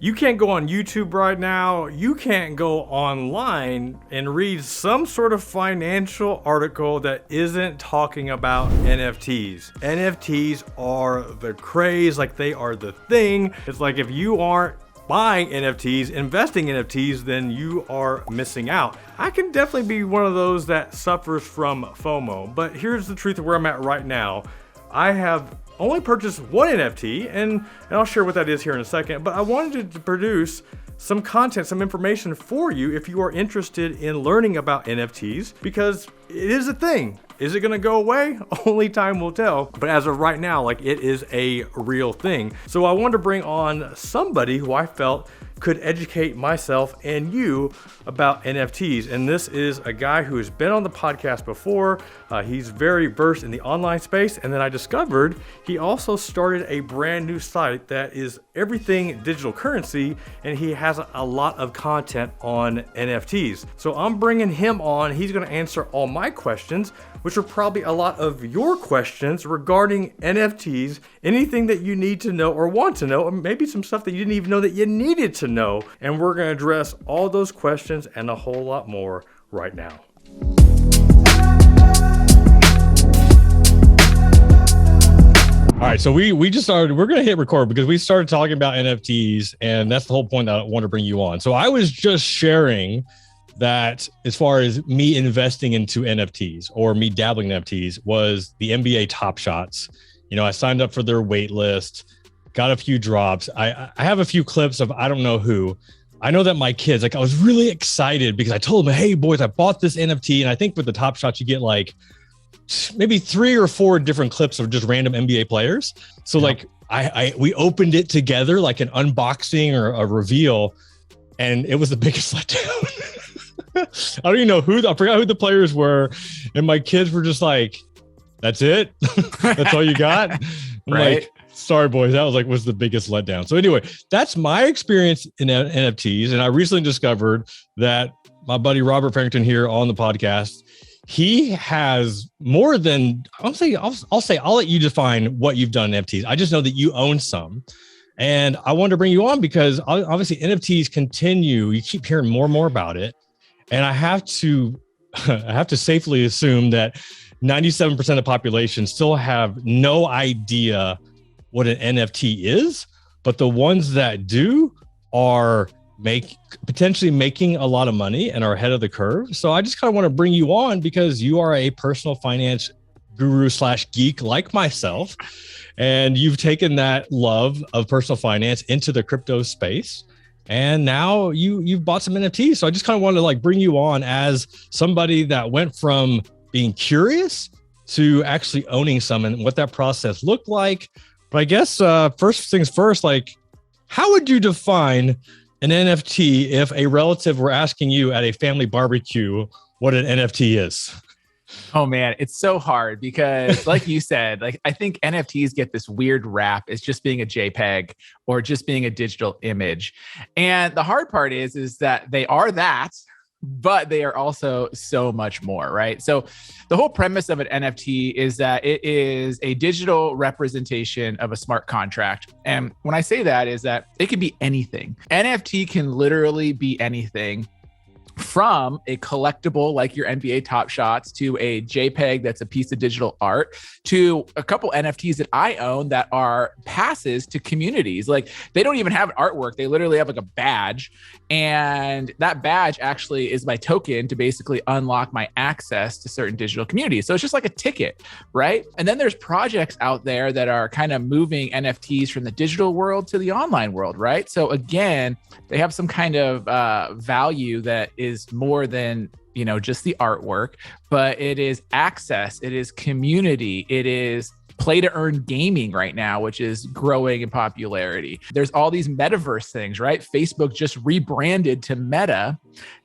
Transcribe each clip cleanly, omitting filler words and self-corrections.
You can't go on YouTube right now. You can't go online and read some sort of financial article that isn't talking about NFTs. NFTs are the craze, like they are the thing. It's like if you aren't buying NFTs, investing in NFTs, then you are missing out. I can definitely be one of those that suffers from FOMO, but here's the truth of where I'm at right now. I have only purchased one NFT, and I'll share what that is here in a second, but I wanted to produce some content, some information for you if you are interested in learning about NFTs, because it is a thing. Is it gonna go away? Only time will tell. But as of right now, like, it is a real thing. So I wanted to bring on somebody who I felt could educate myself and you about NFTs. And this is a guy who has been on the podcast before. He's very versed in the online space. And then I discovered he also started a brand new site that is everything digital currency. And he has a lot of content on NFTs. So I'm bringing him on. He's going to answer all my questions, which are probably a lot of your questions regarding NFTs, anything that you need to know or want to know, or maybe some stuff that you didn't even know that you needed to know. And we're going to address all those questions and a whole lot more right now. All right, so we just started, we're going to hit record because we started talking about NFTs, and that's the whole point that I want to bring you on. So I was just sharing that as far as me investing into NFTs or me dabbling in NFTs was the NBA Top Shots. You know, I signed up for their wait list, got a few drops. I have a few clips of I don't know who. I know that my kids, like, I was really excited because I told them, hey boys, I bought this NFT. And I think with the Top Shots, you get like maybe 3 or 4 different clips of just random NBA players. So like we opened it together, like an unboxing or a reveal, and it was the biggest letdown. I don't even know I forgot who the players were. And my kids were just like, that's it? That's all you got? I'm right? like, sorry, boys. That was the biggest letdown. So anyway, that's my experience in NFTs. And I recently discovered that my buddy Robert Farrington here on the podcast, he has more than, I'll let you define what you've done in NFTs. I just know that you own some. And I wanted to bring you on because obviously NFTs continue. You keep hearing more and more about it. And I have to safely assume that 97% of the population still have no idea what an NFT is, but the ones that do are potentially making a lot of money and are ahead of the curve. So I just kind of want to bring you on because you are a personal finance guru / geek like myself, and you've taken that love of personal finance into the crypto space. And now you've bought some NFTs. So I just kind of wanted to like bring you on as somebody that went from being curious to actually owning some and what that process looked like. But I guess first things first, like, how would you define an NFT if a relative were asking you at a family barbecue what an NFT is? Oh man, it's so hard because like you said, like I think NFTs get this weird rap as just being a JPEG or just being a digital image. And the hard part is that they are that, but they are also so much more, right? So the whole premise of an NFT is that it is a digital representation of a smart contract. And when I say that is that it can be anything. NFT can literally be anything, from a collectible like your NBA Top Shots to a JPEG that's a piece of digital art to a couple NFTs that I own that are passes to communities. Like they don't even have artwork. They literally have like a badge. And that badge actually is my token to basically unlock my access to certain digital communities. So it's just like a ticket, right? And then there's projects out there that are kind of moving NFTs from the digital world to the online world, right? So again, they have some kind of value that is more than, you know, just the artwork, but it is access, it is community, it is play to earn gaming right now, which is growing in popularity. There's all these metaverse things, right? Facebook just rebranded to Meta,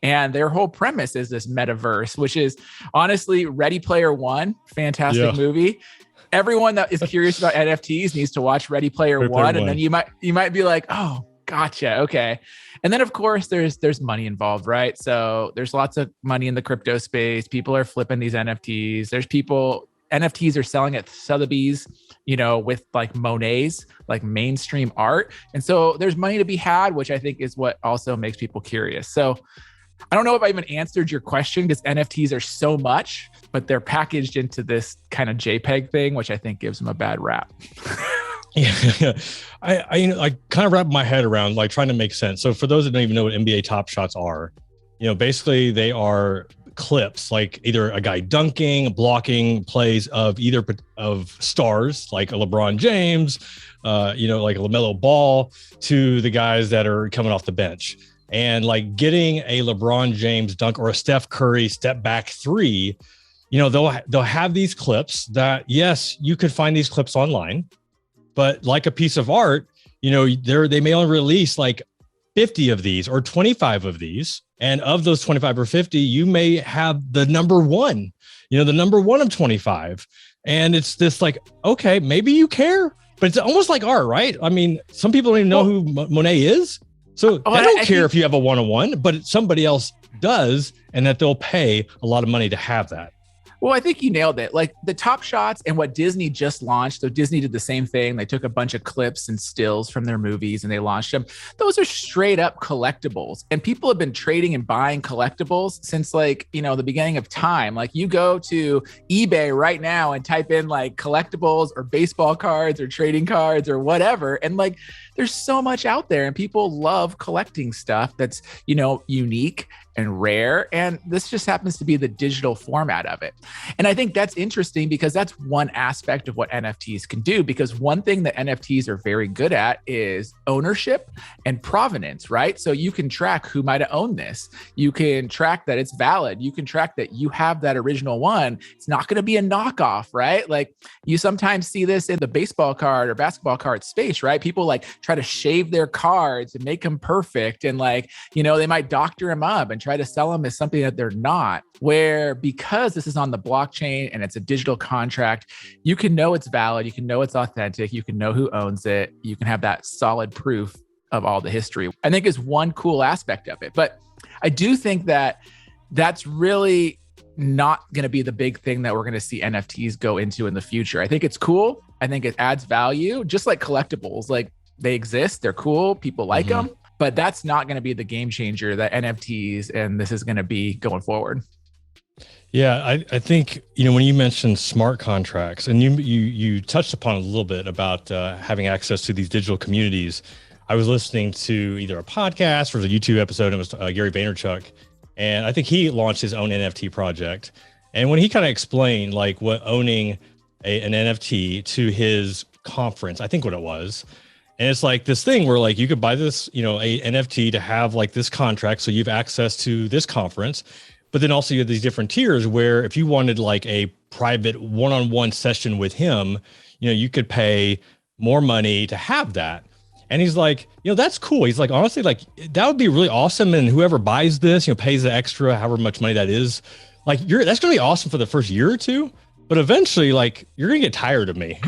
and their whole premise is this metaverse, which is honestly Ready Player One, fantastic movie. Everyone that is curious about NFTs needs to watch Ready Player One, and then you might be like, oh, gotcha. Okay. And then of course there's money involved, right? So there's lots of money in the crypto space. People are flipping these NFTs. There's people NFTs are selling at Sotheby's, with like Monet's, like mainstream art. And so there's money to be had, which I think is what also makes people curious. So I don't know if I even answered your question, because NFTs are so much, but they're packaged into this kind of JPEG thing, which I think gives them a bad rap. Yeah, I kind of wrap my head around like trying to make sense. So for those that don't even know what NBA Top Shots are, basically they are clips, like either a guy dunking, blocking plays of either of stars like a LeBron James, like a LaMelo Ball, to the guys that are coming off the bench. And like getting a LeBron James dunk or a Steph Curry step back three, they'll have these clips that, yes, you could find these clips online, but like a piece of art, they may only release like 50 of these or 25 of these. And of those 25 or 50, you may have the number one, the number one of 25. And it's this like, okay, maybe you care, but it's almost like art, right? I mean, some people don't even know who Monet is. So I don't care if you have a one-on-one, but somebody else does, and that they'll pay a lot of money to have that. Well, I think you nailed it. Like the Top Shots and what Disney just launched. So Disney did the same thing. They took a bunch of clips and stills from their movies and they launched them. Those are straight up collectibles. And people have been trading and buying collectibles since like, the beginning of time. Like you go to eBay right now and type in like collectibles or baseball cards or trading cards or whatever. And like, there's so much out there and people love collecting stuff that's, unique and rare. And this just happens to be the digital format of it. And I think that's interesting because that's one aspect of what NFTs can do, because one thing that NFTs are very good at is ownership and provenance, right? So you can track who might have owned this. You can track that it's valid. You can track that you have that original one. It's not going to be a knockoff, right? Like you sometimes see this in the baseball card or basketball card space, right? People like try to shave their cards and make them perfect. And like, they might doctor them up and try to sell them as something that they're not, where because this is on the blockchain and it's a digital contract, you can know it's valid, you can know it's authentic, you can know who owns it, you can have that solid proof of all the history. I think is one cool aspect of it. But I do think that that's really not going to be the big thing that we're going to see NFTs go into in the future. I think it's cool. I think it adds value, just like collectibles. Like they exist, they're cool, people like them. But that's not going to be the game changer that NFTs and this is going to be going forward. Yeah, I think, when you mentioned smart contracts and you touched upon a little bit about having access to these digital communities. I was listening to either a podcast or a YouTube episode. It was Gary Vaynerchuk. And I think he launched his own NFT project. And when he kind of explained like what owning an NFT to his conference, I think what it was, and it's like this thing where like you could buy this, a NFT to have like this contract. So you have access to this conference, but then also you have these different tiers where if you wanted like a private one-on-one session with him, you could pay more money to have that. And he's like, that's cool. He's like, honestly, like that would be really awesome. And whoever buys this, pays the extra, however much money that is, like that's going to be awesome for the first year or two. But eventually, like, you're going to get tired of me.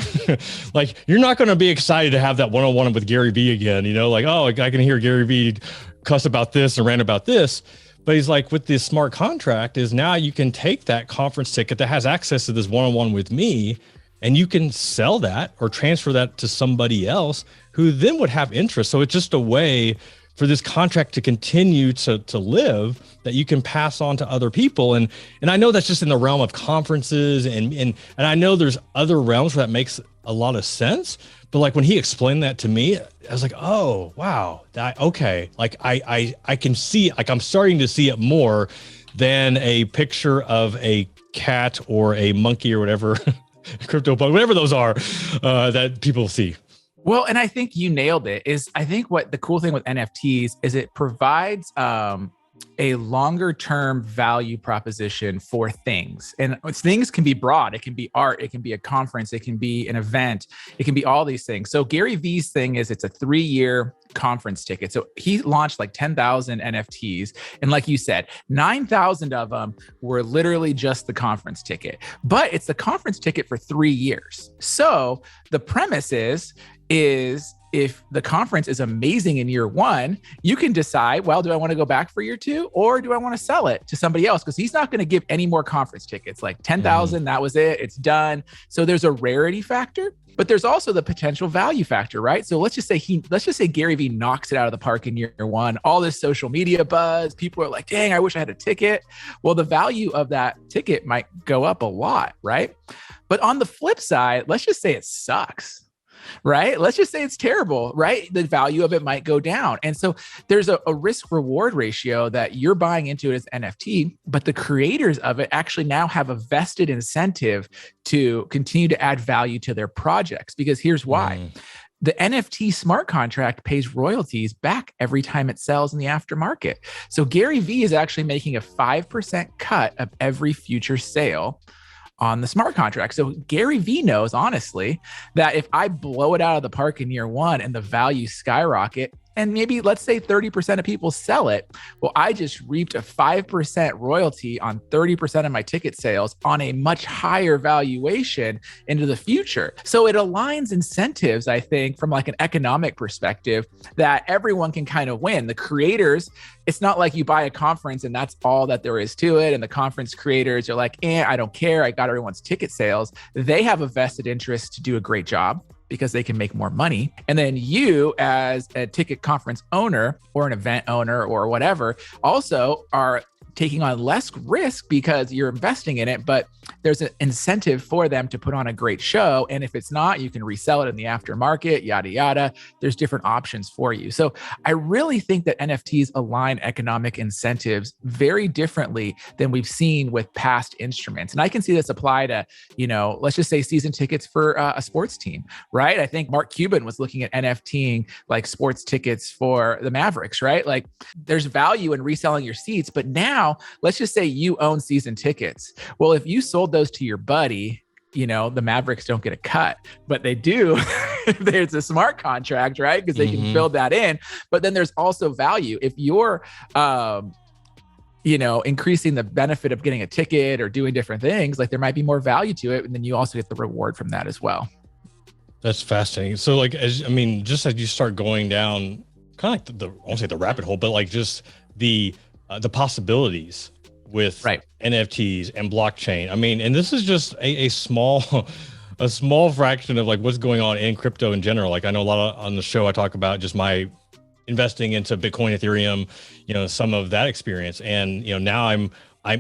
Like, you're not going to be excited to have that one-on-one with Gary Vee again, like, oh, I can hear Gary Vee cuss about this and rant about this. But he's like, with this smart contract is now you can take that conference ticket that has access to this one-on-one with me, and you can sell that or transfer that to somebody else who then would have interest. So it's just a way for this contract to continue to live that you can pass on to other people. And I know that's just in the realm of conferences and I know there's other realms where that makes a lot of sense. But like when he explained that to me, I was like, oh, wow. Okay. Like I can see, like I'm starting to see it more than a picture of a cat or a monkey or whatever, crypto, whatever those are that people see. Well, and I think you nailed it. I think what the cool thing with NFTs is it provides a longer term value proposition for things. And things can be broad. It can be art. It can be a conference. It can be an event. It can be all these things. So Gary Vee's thing is it's a 3-year conference ticket. So he launched like 10,000 NFTs. And like you said, 9,000 of them were literally just the conference ticket, but it's the conference ticket for 3 years. So the premise is if the conference is amazing in year one, you can decide, well, do I want to go back for year two, or do I want to sell it to somebody else? Because he's not going to give any more conference tickets, like 10,000, that was it, it's done. So there's a rarity factor, but there's also the potential value factor, right? So let's just say Gary Vee knocks it out of the park in year one, all this social media buzz, people are like, dang, I wish I had a ticket. Well, the value of that ticket might go up a lot, right? But on the flip side, let's just say it sucks, right? Let's just say it's terrible, right? The value of it might go down. And so there's a risk reward ratio that you're buying into it as NFT, but the creators of it actually now have a vested incentive to continue to add value to their projects. Because here's why. The NFT smart contract pays royalties back every time it sells in the aftermarket. So Gary Vee is actually making a 5% cut of every future sale on the smart contract. So Gary Vee knows, honestly, that if I blow it out of the park in year one and the value skyrocket, and maybe let's say 30% of people sell it, well, I just reaped a 5% royalty on 30% of my ticket sales on a much higher valuation into the future. So it aligns incentives, I think, from like an economic perspective, that everyone can kind of win. The creators, it's not like you buy a conference and that's all that there is to it. And the conference creators are like, I don't care, I got everyone's ticket sales. They have a vested interest to do a great job, because they can make more money. And then you, as a ticket conference owner or an event owner or whatever, also are taking on less risk because you're investing in it, but there's an incentive for them to put on a great show. And if it's not, you can resell it in the aftermarket, yada, yada. There's different options for you. So I really think that NFTs align economic incentives very differently than we've seen with past instruments. And I can see this apply to, let's just say season tickets for a sports team, right? I think Mark Cuban was looking at NFTing like sports tickets for the Mavericks, right? Like there's value in reselling your seats, but now let's just say you own season tickets. Well, if you sold those to your buddy, the Mavericks don't get a cut, but they do if there's a smart contract, right? Because they can build that in. But then there's also value. If you're, increasing the benefit of getting a ticket or doing different things, like there might be more value to it. And then you also get the reward from that as well. That's fascinating. So just as you start going down kind of like I won't say the rabbit hole, but like just the possibilities with NFTs and blockchain. And this is just a small fraction of like what's going on in crypto in general. Like I know a lot on the show, I talk about just my investing into Bitcoin, Ethereum, some of that experience. And, now I'm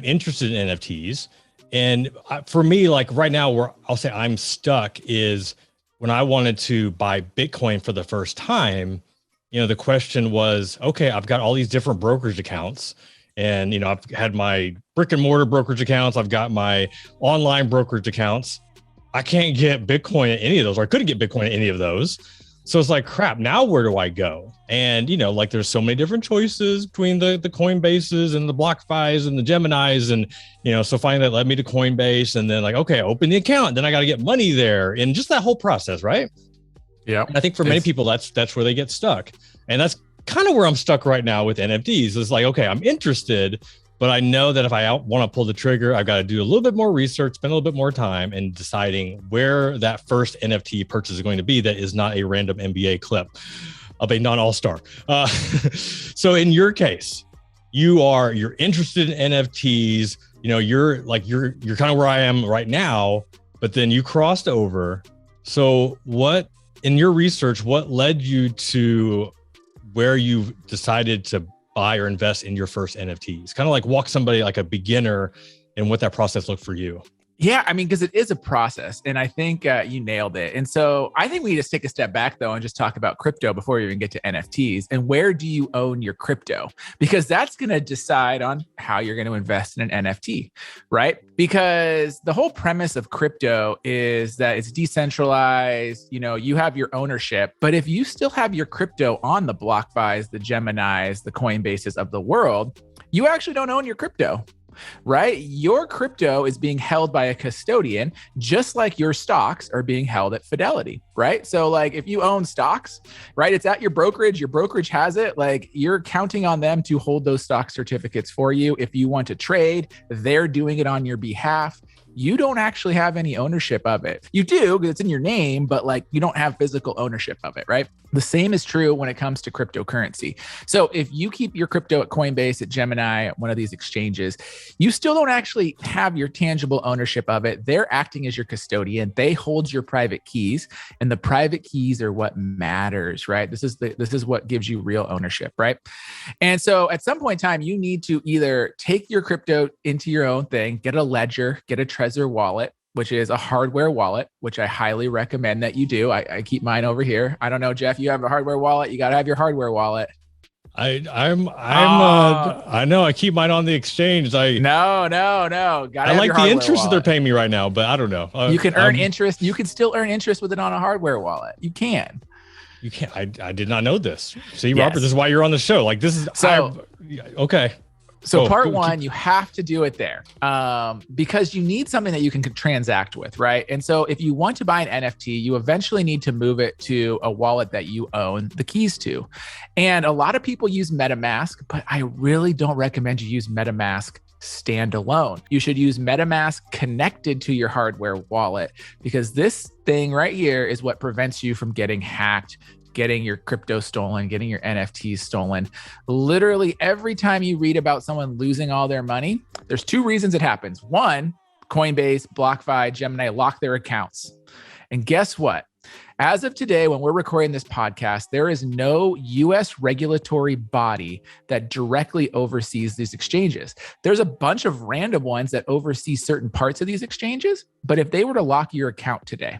interested in NFTs. And for me, like right now where I'll say I'm stuck is when I wanted to buy Bitcoin for the first time. The question was, okay, I've got all these different brokerage accounts and, I've had my brick and mortar brokerage accounts. I've got my online brokerage accounts. I can't get Bitcoin at any of those, or I couldn't get Bitcoin at any of those. So it's like, crap, now where do I go? And, like there's so many different choices between the Coinbases and the BlockFis and the Geminis. And, so finally that led me to Coinbase, and then like, okay, open the account. Then I got to get money there and just that whole process, right? Yeah. I think for many people, that's where they get stuck. And that's kind of where I'm stuck right now with NFTs. It's like, okay, I'm interested, but I know that if I want to pull the trigger, I've got to do a little bit more research, spend a little bit more time in deciding where that first NFT purchase is going to be that is not a random NBA clip of a non-all-star. So in your case, you're interested in NFTs, you're kind of where I am right now, but then you crossed over. So in your research, what led you to where you decided to buy or invest in your first NFTs? Kind of like walk somebody like a beginner and what that process looked for you. Yeah, because it is a process, and I think you nailed it. And so I think we just take a step back though and just talk about crypto before we even get to NFTs. And where do you own your crypto? Because that's going to decide on how you're going to invest in an NFT, right? Because the whole premise of crypto is that it's decentralized, you have your ownership, but if you still have your crypto on the BlockFis, the Geminis, the Coinbases of the world, you actually don't own your crypto. Right? Your crypto is being held by a custodian, just like your stocks are being held at Fidelity, right? So like if you own stocks, right, it's at your brokerage has it, like you're counting on them to hold those stock certificates for you. If you want to trade, they're doing it on your behalf. you don't actually have any ownership of it. You do because it's in your name, but like you don't have physical ownership of it, right? The same is true when it comes to cryptocurrency. So if you keep your crypto at Coinbase, at Gemini, at one of these exchanges, you still don't actually have your tangible ownership of it. They're acting as your custodian. They hold your private keys, and the private keys are what matters, right? This is what gives you real ownership, right? And so at some point in time, you need to either take your crypto into your own thing, get a ledger, get a Trezor wallet, which is a hardware wallet, which I highly recommend that you do. I keep mine over here. I don't know, Jeff, you have a hardware wallet. You got to have your hardware wallet. I know I keep mine on the exchange. No. I like the interest that they're paying me right now, but I don't know. You can earn interest. You can still earn interest with it on a hardware wallet. You can. You can't. I did not know this. See, Robert, this is why you're on the show. Like this is okay. So part one, you have to do it there because you need something that you can transact with, right? And so if you want to buy an NFT, you eventually need to move it to a wallet that you own the keys to. And a lot of people use MetaMask, but I really don't recommend you use MetaMask standalone. You should use MetaMask connected to your hardware wallet because this thing right here is what prevents you from getting hacked, getting your crypto stolen, getting your NFTs stolen. Literally every time you read about someone losing all their money, there's two reasons it happens. One, Coinbase, BlockFi, Gemini lock their accounts. And guess what? As of today, when we're recording this podcast, there is no US regulatory body that directly oversees these exchanges. There's a bunch of random ones that oversee certain parts of these exchanges, but if they were to lock your account today,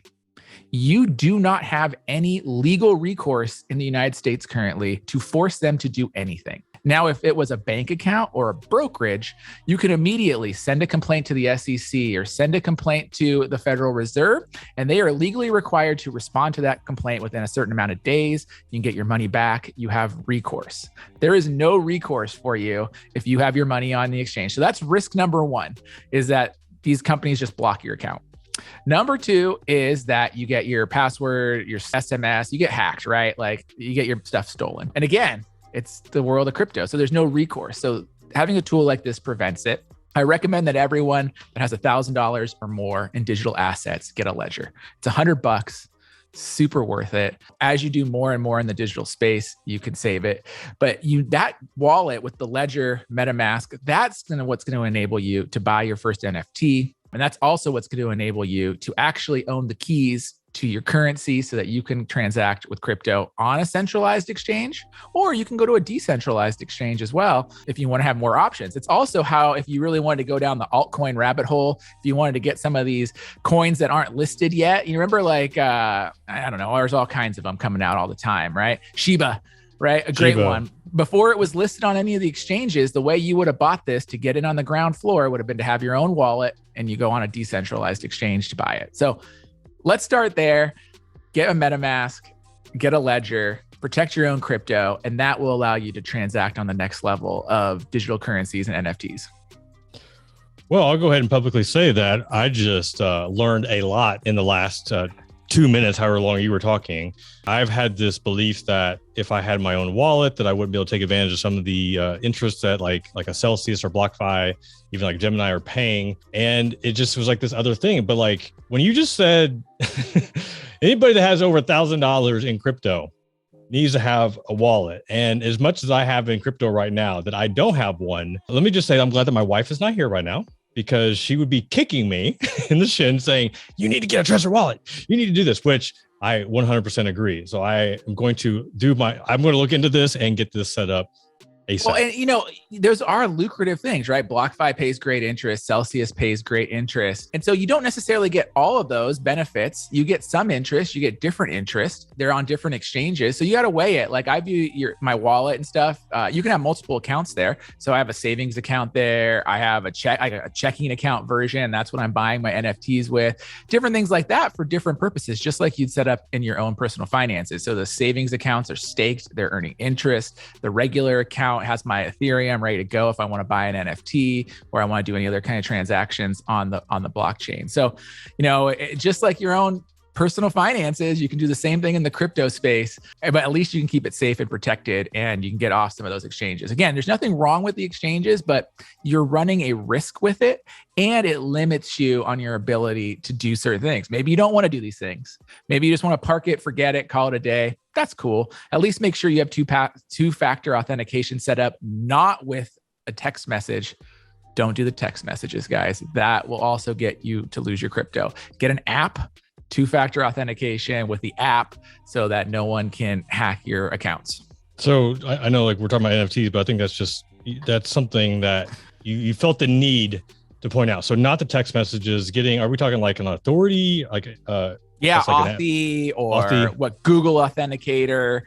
you do not have any legal recourse in the United States currently to force them to do anything. Now, if it was a bank account or a brokerage, you can immediately send a complaint to the SEC or send a complaint to the Federal Reserve, and they are legally required to respond to that complaint within a certain amount of days. You can get your money back. You have recourse. There is no recourse for you if you have your money on the exchange. So that's risk number one, is that these companies just block your account. Number two is that you get your password, your SMS, you get hacked, right? Like you get your stuff stolen. And again, it's the world of crypto. So there's no recourse. So having a tool like this prevents it. I recommend that everyone that has $1,000 or more in digital assets get a ledger. It's $100, super worth it. As you do more and more in the digital space, you can save it. But that wallet with the ledger, MetaMask, that's what's going to enable you to buy your first NFT. And that's also what's going to enable you to actually own the keys to your currency so that you can transact with crypto on a centralized exchange, or you can go to a decentralized exchange as well if you want to have more options. It's also how, if you really wanted to go down the altcoin rabbit hole, if you wanted to get some of these coins that aren't listed yet, you remember like, I don't know, there's all kinds of them coming out all the time, right? Shiba, right? A great one. Before it was listed on any of the exchanges, the way you would have bought this to get it on the ground floor would have been to have your own wallet and you go on a decentralized exchange to buy it. So let's start there. Get a MetaMask, get a ledger, protect your own crypto, and that will allow you to transact on the next level of digital currencies and NFTs. Well, I'll go ahead and publicly say that I just learned a lot in the last 2 minutes, however long you were talking. I've had this belief that if I had my own wallet, that I wouldn't be able to take advantage of some of the interests that like a Celsius or BlockFi, even like Gemini are paying. And it just was like this other thing. But like when you just said anybody that has over $1,000 in crypto needs to have a wallet. And as much as I have in crypto right now that I don't have one, let me just say I'm glad that my wife is not here right now, because she would be kicking me in the shin saying, you need to get a Trezor wallet. You need to do this, which I 100% agree. So I am going to I'm going to look into this and get this set up ASAP. Well, and those are lucrative things, right? BlockFi pays great interest. Celsius pays great interest. And so you don't necessarily get all of those benefits. You get some interest, you get different interest. They're on different exchanges. So you got to weigh it. Like I view my wallet and stuff. You can have multiple accounts there. So I have a savings account there. I have a checking account version. That's what I'm buying my NFTs with. Different things like that for different purposes, just like you'd set up in your own personal finances. So the savings accounts are staked. They're earning interest. The regular account has my Ethereum ready to go if I want to buy an NFT or I want to do any other kind of transactions on the blockchain. So, just like your own personal finances, you can do the same thing in the crypto space, but at least you can keep it safe and protected and you can get off some of those exchanges. Again, there's nothing wrong with the exchanges, but you're running a risk with it and it limits you on your ability to do certain things. Maybe you don't want to do these things. Maybe you just want to park it, forget it, call it a day. That's cool. At least make sure you have two-factor authentication set up, not with a text message. Don't do the text messages, guys. That will also get you to lose your crypto. Get an app, two-factor authentication with the app so that no one can hack your accounts. So I know like we're talking about NFTs, but I think that's something that you felt the need to point out. So not the text messages, are we talking like an authority? Yeah, like Authy or what Google Authenticator,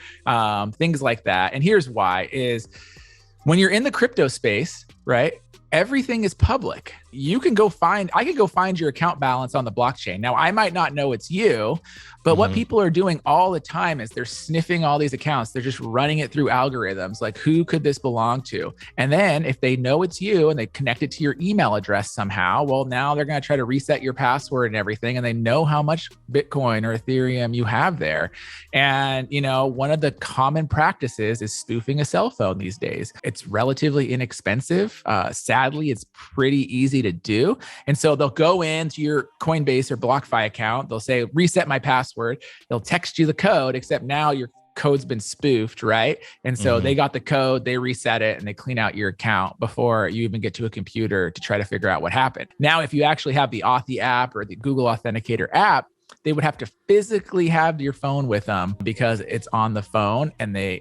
things like that. And here's why is when you're in the crypto space, right? Everything is public. I can go find your account balance on the blockchain. Now, I might not know it's you, but what people are doing all the time is they're sniffing all these accounts. They're just running it through algorithms. Like, who could this belong to? And then if they know it's you and they connect it to your email address somehow, well, now they're going to try to reset your password and everything. And they know how much Bitcoin or Ethereum you have there. And, one of the common practices is spoofing a cell phone these days. It's relatively inexpensive. Sadly, it's pretty easy to do. And so they'll go into your Coinbase or BlockFi account. They'll say, reset my password. They'll text you the code, except now your code's been spoofed, right? And so they got the code, they reset it, and they clean out your account before you even get to a computer to try to figure out what happened. Now, if you actually have the Authy app or the Google Authenticator app, they would have to physically have your phone with them because it's on the phone and they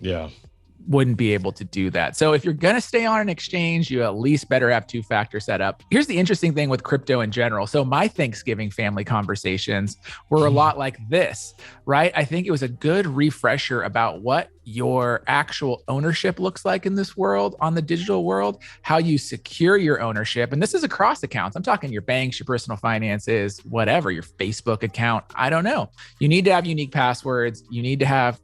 wouldn't be able to do that. So if you're going to stay on an exchange, you at least better have two-factor set up. Here's the interesting thing with crypto in general. So my Thanksgiving family conversations were a lot like this, right? I think it was a good refresher about what your actual ownership looks like in this world, on the digital world, how you secure your ownership. And this is across accounts. I'm talking your banks, your personal finances, whatever, your Facebook account. I don't know. You need to have unique passwords. You need to have,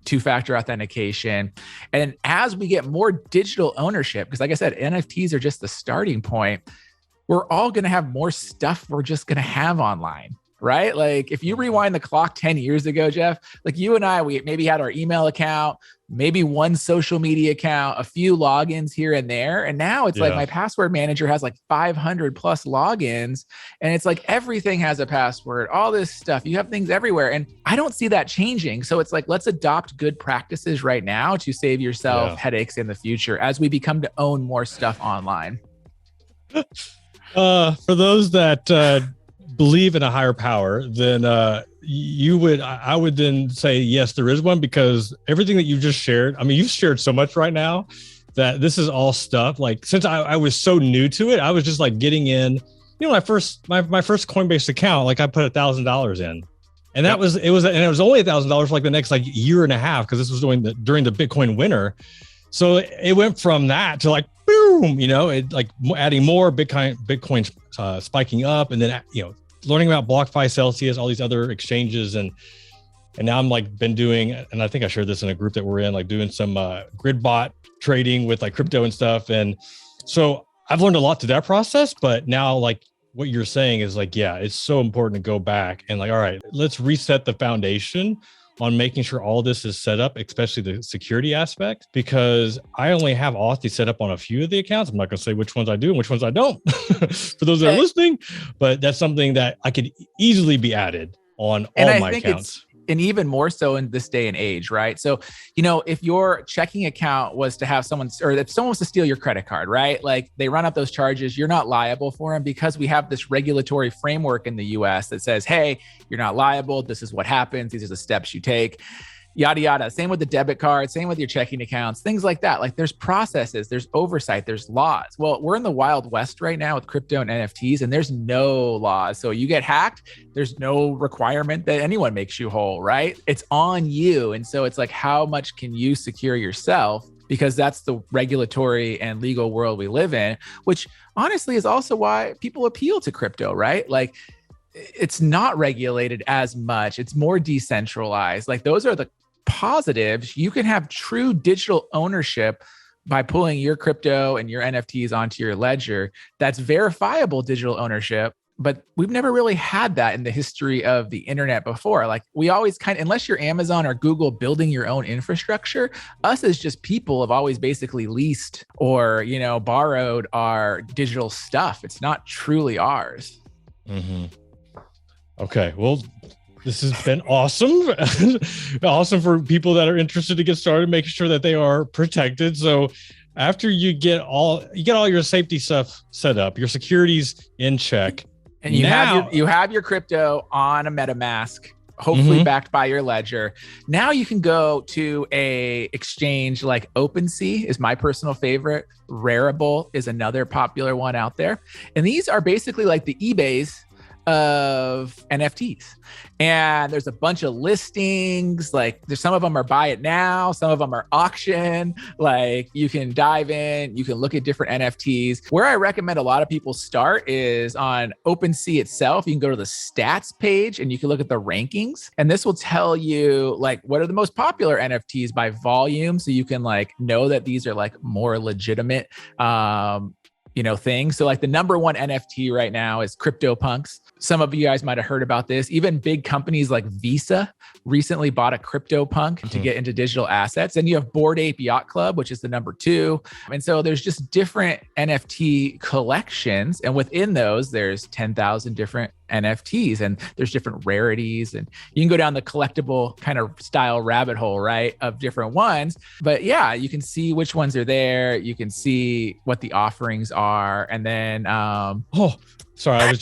two-factor authentication. And as we get more digital ownership, because like I said, NFTs are just the starting point, we're all going to have more stuff we're just going to have online, right? Like if you rewind the clock 10 years ago, Jeff, like you and I, we maybe had our email account, maybe one social media account, a few logins here and there. And now it's like my password manager has like 500 plus logins. And it's like everything has a password, all this stuff. You have things everywhere. And I don't see that changing. So it's like, let's adopt good practices right now to save yourself headaches in the future as we become to own more stuff online. For those that believe in a higher power, then I would then say, yes, there is one, because everything that you just shared, I mean, you've shared so much right now that this is all stuff. Like, since I was so new to it, I was just like getting in, my first Coinbase account, like I put $1,000 in, and it was only $1,000 for like the next like year and a half, because this was during the Bitcoin winter. So it went from that to like, boom, it like adding more Bitcoin spiking up, and then, learning about BlockFi, Celsius, all these other exchanges. And now I'm like been doing, and I think I shared this in a group that we're in, like doing some grid bot trading with like crypto and stuff. And so I've learned a lot through that process, but now like what you're saying is like, yeah, it's so important to go back and like, all right, let's reset the foundation on making sure all this is set up, especially the security aspect, because I only have Authy set up on a few of the accounts. I'm not going to say which ones I do and which ones I don't for those that are listening, but that's something that I could easily be added on all my accounts. And even more so in this day and age, right? So, if your checking account was to have if someone was to steal your credit card, right? Like they run up those charges, you're not liable for them because we have this regulatory framework in the US that says, hey, you're not liable. This is what happens. These are the steps you take. Yada, yada. Same with the debit card, same with your checking accounts, things like that. Like there's processes, there's oversight, there's laws. Well, we're in the Wild West right now with crypto and NFTs, and there's no laws. So you get hacked, there's no requirement that anyone makes you whole, right? It's on you. And so it's like, how much can you secure yourself? Because that's the regulatory and legal world we live in, which honestly is also why people appeal to crypto, right? Like, it's not regulated as much. It's more decentralized. Like those are the positives. You can have true digital ownership by pulling your crypto and your NFTs onto your ledger. That's verifiable digital ownership but we've never really had that in the history of the internet before. Like we always unless you're Amazon or Google building your own infrastructure, us as just people have always basically leased or, borrowed our digital stuff. It's not truly ours. Mm-hmm. Okay. Well, this has been awesome. Awesome for people that are interested to get started, making sure that they are protected. So after you get all your safety stuff set up, your security's in check. And you have your crypto on a MetaMask, hopefully backed by your ledger. Now you can go to a exchange like OpenSea is my personal favorite. Rarible is another popular one out there. And these are basically like the eBays of NFTs. And there's a bunch of listings. Like there's some of them are buy it now, some of them are auction. Like you can dive in, you can look at different NFTs. Where I recommend a lot of people start is on OpenSea itself. You can go to the stats page and you can look at the rankings. And this will tell you like what are the most popular NFTs by volume. So you can like know that these are like more legitimate things. So like the number one NFT right now is CryptoPunks. Some of you guys might have heard about this. Even big companies like Visa recently bought a CryptoPunk to get into digital assets. And you have Bored Ape Yacht Club, which is the number 2. And so there's just different NFT collections. And within those, there's 10,000 different NFTs and there's different rarities, and you can go down the collectible kind of style rabbit hole, right, of different ones. But yeah, you can see which ones are there. You can see what the offerings are. And then, sorry,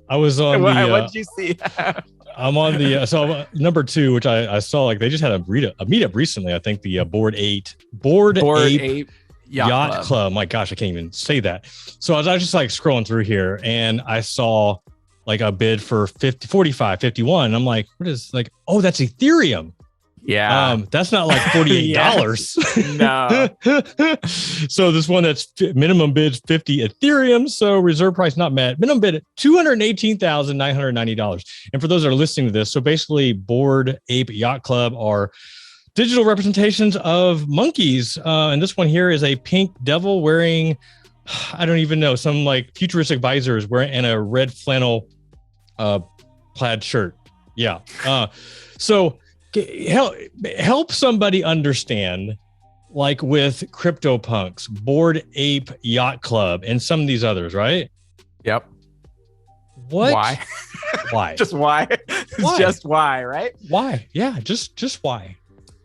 I was on what did you see? I'm on the, so number 2, which I saw, like they just had a meetup recently. I think the Bored Ape Yacht Club. My gosh, I can't even say that. So I was just like scrolling through here and I saw like a bid for 50, 45, 51. And I'm like, what is like, oh, that's Ethereum. Yeah. That's not like $48. No. So this one that's minimum bid's 50 Ethereum. So reserve price not met. Minimum bid $218,990. And for those that are listening to this, so basically Bored Ape Yacht Club are digital representations of monkeys. And this one here is a pink devil wearing, I don't even know, some like futuristic visors wearing and a red flannel plaid shirt. Yeah. So help somebody understand, like with CryptoPunks, Bored Ape Yacht Club, and some of these others, right? Yep. What? Why? Why? Just why? Why? Just why, right? Why? Yeah, just why?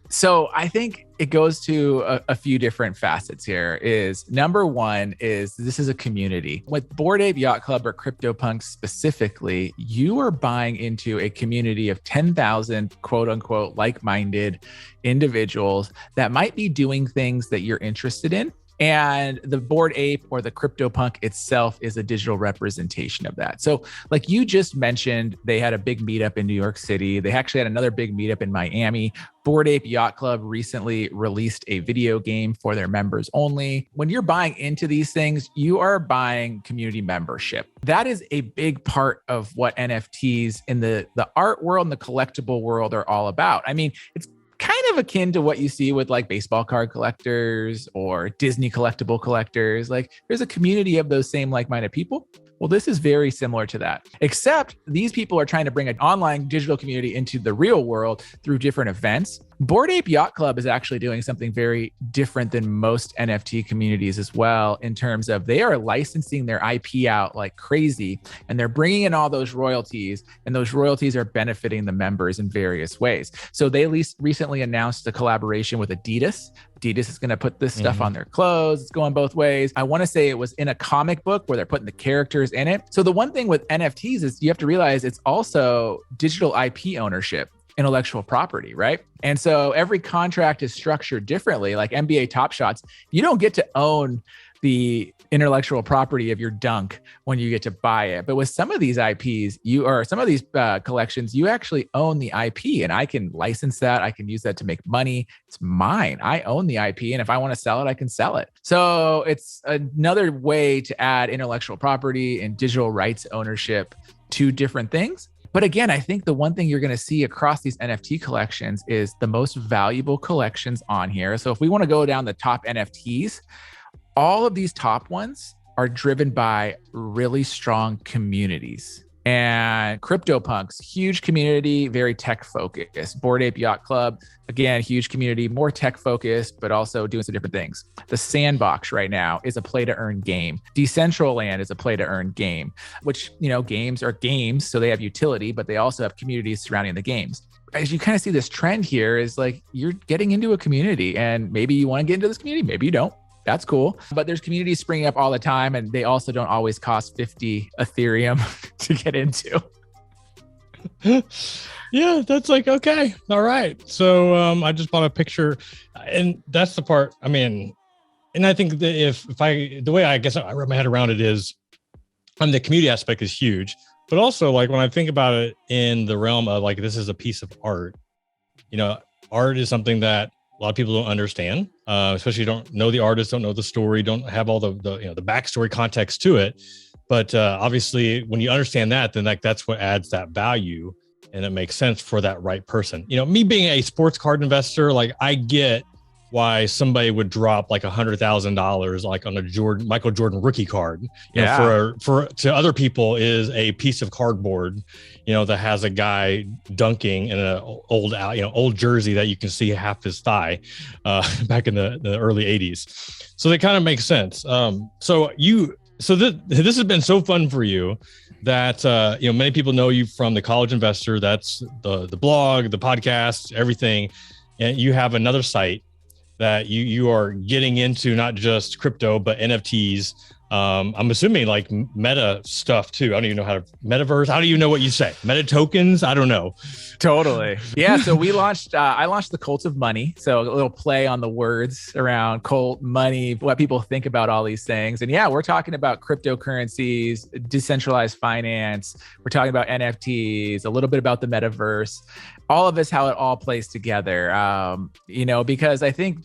So I think it goes to a few different facets here. Is number one is this is a community. With Bored Ape Yacht Club or CryptoPunks specifically, you are buying into a community of 10,000 quote unquote like-minded individuals that might be doing things that you're interested in. And the Bored Ape or the CryptoPunk itself is a digital representation of that. So like you just mentioned, they had a big meetup in New York City. They actually had another big meetup in Miami. Bored Ape Yacht Club recently released a video game for their members only. When you're buying into these things, you are buying community membership. That is a big part of what NFTs in the art world and the collectible world are all about. I mean, it's kind of akin to what you see with like baseball card collectors or Disney collectible collectors. Like there's a community of those same like-minded people. Well, this is very similar to that, except these people are trying to bring an online digital community into the real world through different events. Bored Ape Yacht Club is actually doing something very different than most NFT communities as well, in terms of they are licensing their IP out like crazy, and they're bringing in all those royalties, and those royalties are benefiting the members in various ways. So they recently announced a collaboration with Adidas. Adidas is going to put this stuff on their clothes. It's going both ways. I want to say it was in a comic book where they're putting the characters in it. So the one thing with NFTs is you have to realize it's also digital IP ownership, intellectual property, right? And so every contract is structured differently. Like NBA Top Shots, you don't get to own the intellectual property of your dunk when you get to buy it. But with some of these IPs, some of these collections, you actually own the IP, and I can license that. I can use that to make money. It's mine. I own the IP. And if I want to sell it, I can sell it. So it's another way to add intellectual property and digital rights ownership to different things. But again, I think the one thing you're going to see across these NFT collections is the most valuable collections on here. So if we want to go down the top NFTs, all of these top ones are driven by really strong communities. And CryptoPunks, huge community, very tech focused. Bored Ape Yacht Club, again, huge community, more tech focused, but also doing some different things. The Sandbox right now is a play to earn game. Decentraland is a play to earn game, which, games are games. So they have utility, but they also have communities surrounding the games. As you kind of see this trend here is like, you're getting into a community and maybe you want to get into this community, maybe you don't. That's cool. But there's communities springing up all the time, and they also don't always cost 50 Ethereum to get into. Yeah, that's like, okay. All right. So I just bought a picture, and that's the part. I mean, and I think that the way I guess I wrap my head around it is, the community aspect is huge, but also like when I think about it in the realm of like, this is a piece of art, art is something that a lot of people don't understand, especially don't know the artist, don't know the story, don't have all the backstory context to it. But obviously, when you understand that, then like that's what adds that value, and it makes sense for that right person. Me being a sports card investor, like I get why somebody would drop like $100,000 like on a Michael Jordan rookie card. For to other people is a piece of cardboard, that has a guy dunking in an old jersey that you can see half his thigh, back in the early 80s. So that kind of makes sense. So this has been so fun for you that many people know you from the College Investor. That's the blog, the podcast, everything, and you have another site that you are getting into, not just crypto, but NFTs. I'm assuming like meta stuff too. I don't even know how to metaverse. How do you know what you say? Meta tokens? I don't know. Totally. Yeah. So we launched, I launched the Cult of Money. So a little play on the words around cult, money, what people think about all these things. And yeah, we're talking about cryptocurrencies, decentralized finance. We're talking about NFTs, a little bit about the metaverse, all of this, how it all plays together. Because I think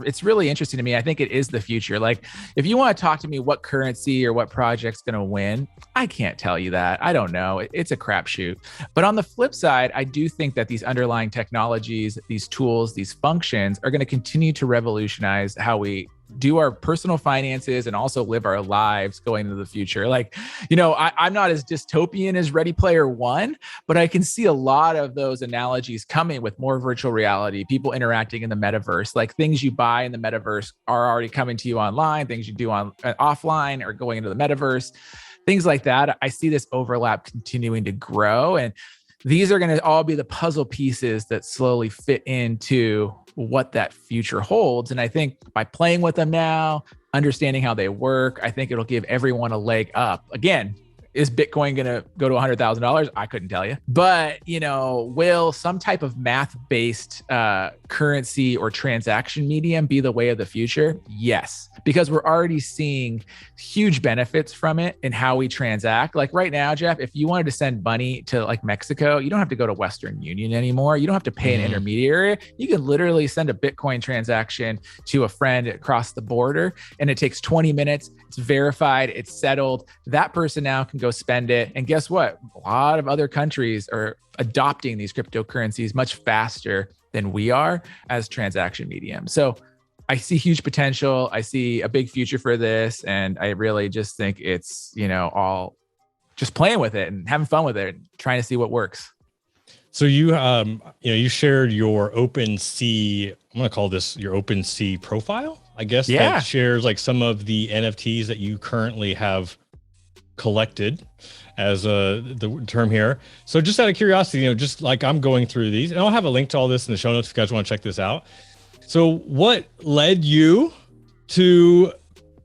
it's really interesting to me. I think it is the future. Like if you want to talk to me what currency or what project's going to win, I can't tell you that. I don't know. It's a crapshoot. But on the flip side, I do think that these underlying technologies, these tools, these functions are going to continue to revolutionize how we do our personal finances and also live our lives going into the future. Like, I'm not as dystopian as Ready Player One, but I can see a lot of those analogies coming with more virtual reality, people interacting in the metaverse, like things you buy in the metaverse are already coming to you online, things you do on offline or going into the metaverse, things like that. I see this overlap continuing to grow, and these are going to all be the puzzle pieces that slowly fit into what that future holds. And I think by playing with them now, understanding how they work, I think it'll give everyone a leg up. Again, is Bitcoin going to go to $100,000? I couldn't tell you. But, will some type of math-based currency or transaction medium be the way of the future? Yes, because we're already seeing huge benefits from it in how we transact. Like right now, Jeff, if you wanted to send money to like Mexico, you don't have to go to Western Union anymore. You don't have to pay an intermediary. You can literally send a Bitcoin transaction to a friend across the border, and it takes 20 minutes. It's verified, it's settled. That person now can go spend it. And guess what? A lot of other countries are adopting these cryptocurrencies much faster than we are as transaction medium. So I see huge potential. I see a big future for this. And I really just think it's, all just playing with it and having fun with it and trying to see what works. So you shared your OpenSea, I'm going to call this your OpenSea profile, I guess. Yeah. That shares like some of the NFTs that you currently have collected, as the term here. So just out of curiosity, just like I'm going through these, and I'll have a link to all this in the show notes if you guys want to check this out. So what led you to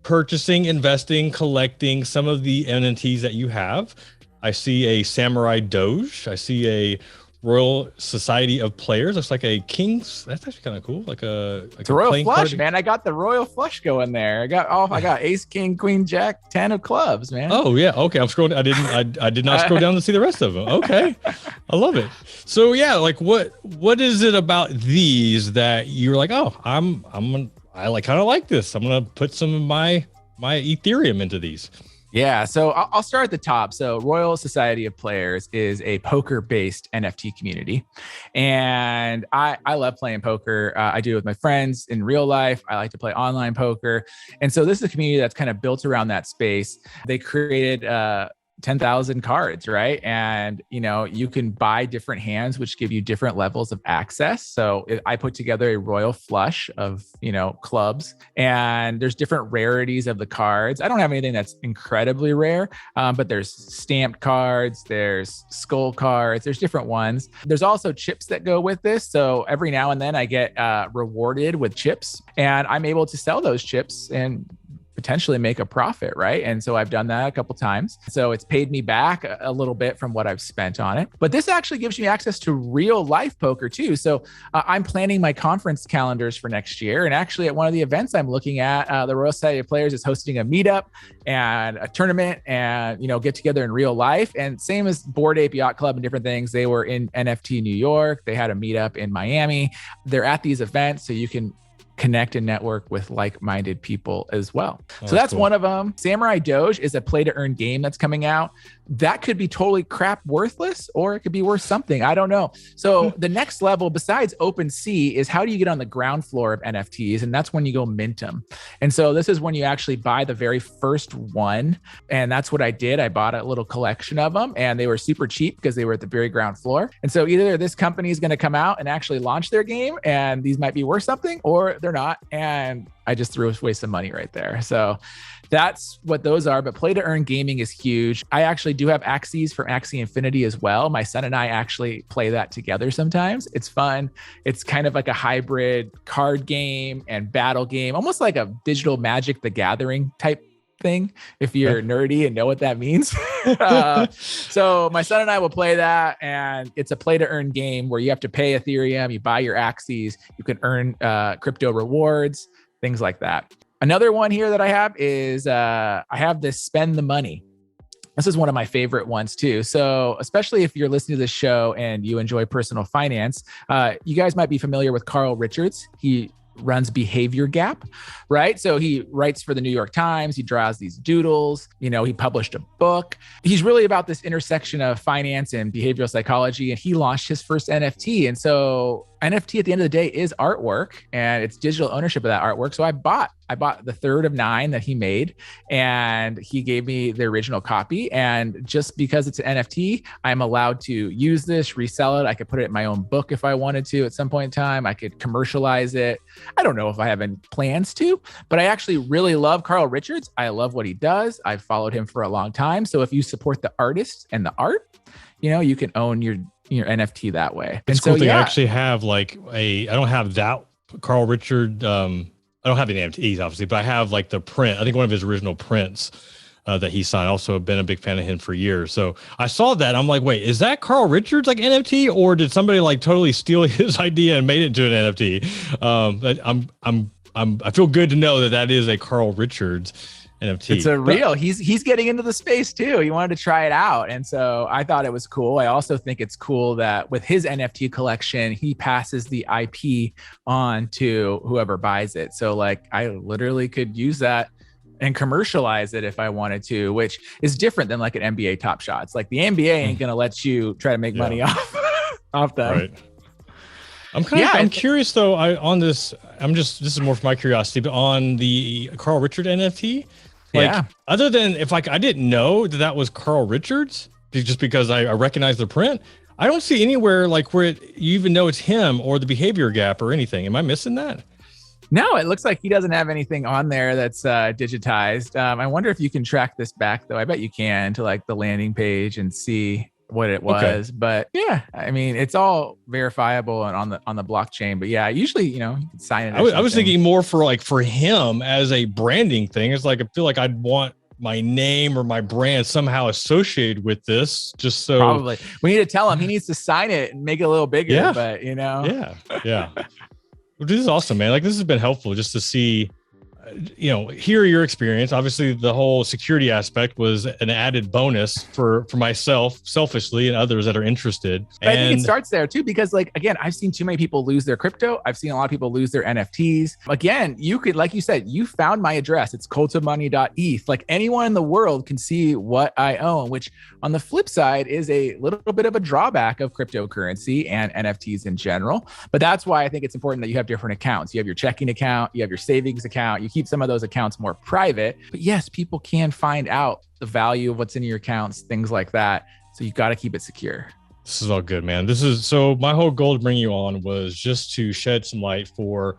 purchasing, investing, collecting some of the NFTs that you have? I see a Samurai Doge. I see a Royal Society of Players. Looks like a King's. That's actually kind of cool. It's a Royal Flush, card. Man. I got the Royal Flush going there. I got Ace, King, Queen, Jack, 10 of clubs, man. Oh yeah. Okay. I'm scrolling. I did not scroll down to see the rest of them. Okay. I love it. So yeah, like what is it about these that you're like, oh, I kind of like this. I'm gonna put some of my Ethereum into these. Yeah, so I'll start at the top. So Royal Society of Players is a poker-based NFT community. And I love playing poker. I do it with my friends in real life. I like to play online poker. And so this is a community that's kind of built around that space. They created 10,000 cards, right? And, you can buy different hands, which give you different levels of access. So I put together a royal flush of, clubs, and there's different rarities of the cards. I don't have anything that's incredibly rare, but there's stamped cards, there's skull cards, there's different ones. There's also chips that go with this. So every now and then I get rewarded with chips, and I'm able to sell those chips and potentially make a profit, right? And so I've done that a couple times. So it's paid me back a little bit from what I've spent on it. But this actually gives me access to real life poker too. So I'm planning my conference calendars for next year. And actually at one of the events I'm looking at, the Royal Society of Players is hosting a meetup and a tournament and, get together in real life. And same as Bored Ape Yacht Club and different things. They were in NFT New York. They had a meetup in Miami. They're at these events so you can connect and network with like-minded people as well. So that's cool. One of them. Samurai Doge is a play to earn game that's coming out. That could be totally crap worthless, or it could be worth something. I don't know. So the next level besides OpenSea is how do you get on the ground floor of NFTs? And that's when you go mint them. And so this is when you actually buy the very first one. And that's what I did. I bought a little collection of them and they were super cheap because they were at the very ground floor. And so either this company is going to come out and actually launch their game and these might be worth something, or they're not. And I just threw away some money right there. So that's what those are. But play to earn gaming is huge. I actually do have Axies from Axie Infinity as well. My son and I actually play that together sometimes. It's fun. It's kind of like a hybrid card game and battle game, almost like a digital Magic the Gathering type thing, if you're nerdy and know what that means. So my son and I will play that, and it's a play to earn game where you have to pay Ethereum, you buy your Axies, you can earn crypto rewards, things like that. Another one here that I have is I have this spend the money. This is one of my favorite ones too. So especially if you're listening to this show and you enjoy personal finance, you guys might be familiar with Carl Richards. He runs Behavior Gap, right? So he writes for the New York Times. He draws these doodles. He published a book. He's really about this intersection of finance and behavioral psychology. And he launched his first NFT. And so NFT at the end of the day is artwork, and it's digital ownership of that artwork. So I bought the third of 9 that he made, and he gave me the original copy. And just because it's an NFT, I'm allowed to use this, resell it. I could put it in my own book if I wanted to at some point in time. I could commercialize it. I don't know if I have any plans to, but I actually really love Carl Richards. I love what he does. I've followed him for a long time. So if you support the artist and the art, you can own your NFT that way. It's cool thing. I actually have I don't have that Carl Richard. I don't have any NFTs obviously, but I have the print. I think one of his original prints that he signed. Also been a big fan of him for years. So I saw that. I'm like, wait, is that Carl Richards NFT, or did somebody totally steal his idea and made it to an NFT? I feel good to know that is a Carl Richards NFT. It's a real. He's getting into the space too. He wanted to try it out, and so I thought it was cool. I also think it's cool that with his NFT collection, he passes the IP on to whoever buys it. So I literally could use that and commercialize it if I wanted to, which is different than an NBA Top Shots. The NBA ain't gonna let you try to make money off that. Right. I'm curious though. This is more for my curiosity, but on the Carl Richard NFT. Other than if I didn't know that was Carl Richards, just because I recognize the print, I don't see anywhere where you even know it's him or the Behavior Gap or anything. Am I missing that? No, it looks like he doesn't have anything on there that's digitized. I wonder if you can track this back though. I bet you can to the landing page and see what it was. Okay. But yeah, I mean, it's all verifiable and on the blockchain. But yeah, usually, you can sign it. I was thinking more for him as a branding thing. It's I feel like I'd want my name or my brand somehow associated with this, just so. Probably. We need to tell him he needs to sign it and make it a little bigger. Yeah. But Yeah. Well, this is awesome, man. This has been helpful just to see, hear your experience. Obviously, the whole security aspect was an added bonus for myself, selfishly, and others that are interested. But I think it starts there too, because again, I've seen too many people lose their crypto. I've seen a lot of people lose their NFTs. Again, you could, like you said, you found my address. It's cultofmoney.eth. Anyone in the world can see what I own, which on the flip side is a little bit of a drawback of cryptocurrency and NFTs in general. But that's why I think it's important that you have different accounts. You have your checking account, you have your savings account, you keep keep some of those accounts more private. But yes, people can find out the value of what's in your accounts, things like that. So you got to keep it secure. This is all good, man. So my whole goal to bring you on was just to shed some light for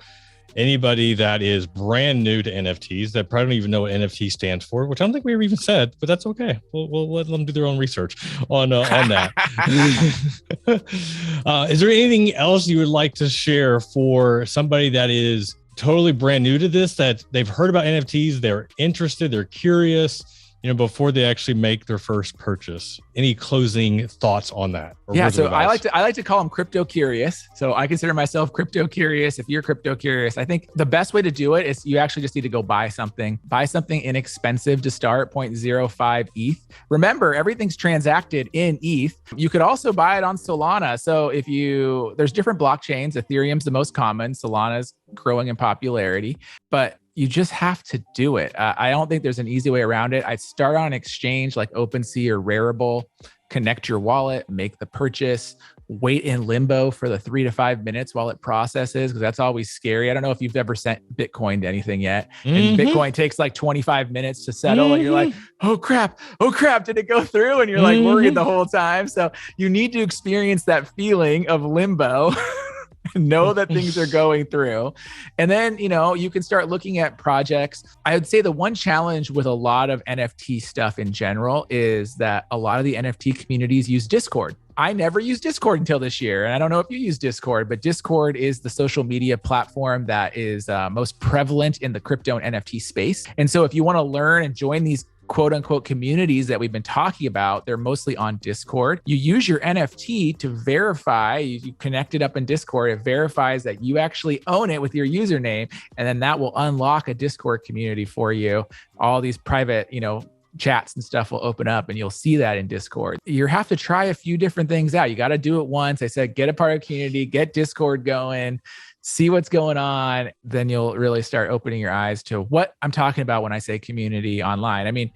anybody that is brand new to NFTs that probably don't even know what NFT stands for, which I don't think we ever even said, but that's okay. We'll let them do their own research on that. Is there anything else you would like to share for somebody that is totally brand new to this, that they've heard about NFTs, they're interested, they're curious, before they actually make their first purchase? Any closing thoughts on that? Yeah, so I like to call them crypto curious. So I consider myself crypto curious. If you're crypto curious, I think the best way to do it is you actually just need to go buy something inexpensive to start, 0.05 ETH. Remember, everything's transacted in ETH. You could also buy it on Solana. So there's different blockchains. Ethereum's the most common. Solana's growing in popularity, but you just have to do it. I don't think there's an easy way around it. I'd start on an exchange like OpenSea or Rarible, connect your wallet, make the purchase, wait in limbo for the 3 to 5 minutes while it processes, because that's always scary. I don't know if you've ever sent Bitcoin to anything yet. And Bitcoin takes like 25 minutes to settle and you're like, oh crap, did it go through? And you're like worried the whole time. So you need to experience that feeling of limbo. Know that things are going through. And then, you can start looking at projects. I would say the one challenge with a lot of NFT stuff in general is that a lot of the NFT communities use Discord. I never used Discord until this year. And I don't know if you use Discord, but Discord is the social media platform that is most prevalent in the crypto and NFT space. And so if you want to learn and join these quote unquote communities that we've been talking about, they're mostly on Discord. You use your NFT to verify, you connect it up in Discord, it verifies that you actually own it with your username. And then that will unlock a Discord community for you. All these private, chats and stuff will open up and you'll see that in Discord. You have to try a few different things out. You got to do it once. I said, get a part of the community, get Discord going, see what's going on. Then you'll really start opening your eyes to what I'm talking about when I say community online. I mean,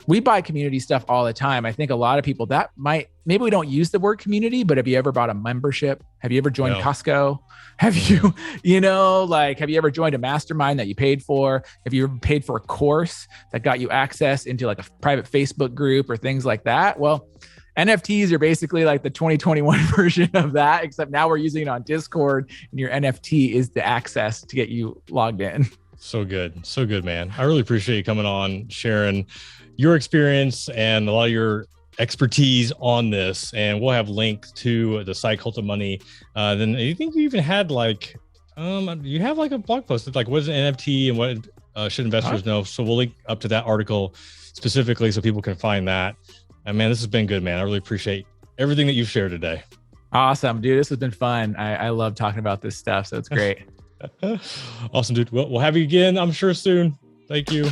we buy community stuff all the time. I think a lot of people maybe we don't use the word community, but have you ever bought a membership? Have you ever joined Costco? Have you, have you ever joined a mastermind that you paid for? Have you ever paid for a course that got you access into like a private Facebook group or things like that? Well, NFTs are basically like the 2021 version of that, except now we're using it on Discord and your NFT is the access to get you logged in. So good, man. I really appreciate you coming on, sharing your experience and a lot of your expertise on this. And we'll have links to the site Cult of Money. Then I think you even had you have like a blog post. It's like, what is an NFT and what should investors know? So we'll link up to that article specifically so people can find that. And man, this has been good, man. I really appreciate everything that you've shared today. Awesome, dude. This has been fun. I love talking about this stuff. So it's great. Awesome, dude. We'll have you again, I'm sure, soon. Thank you.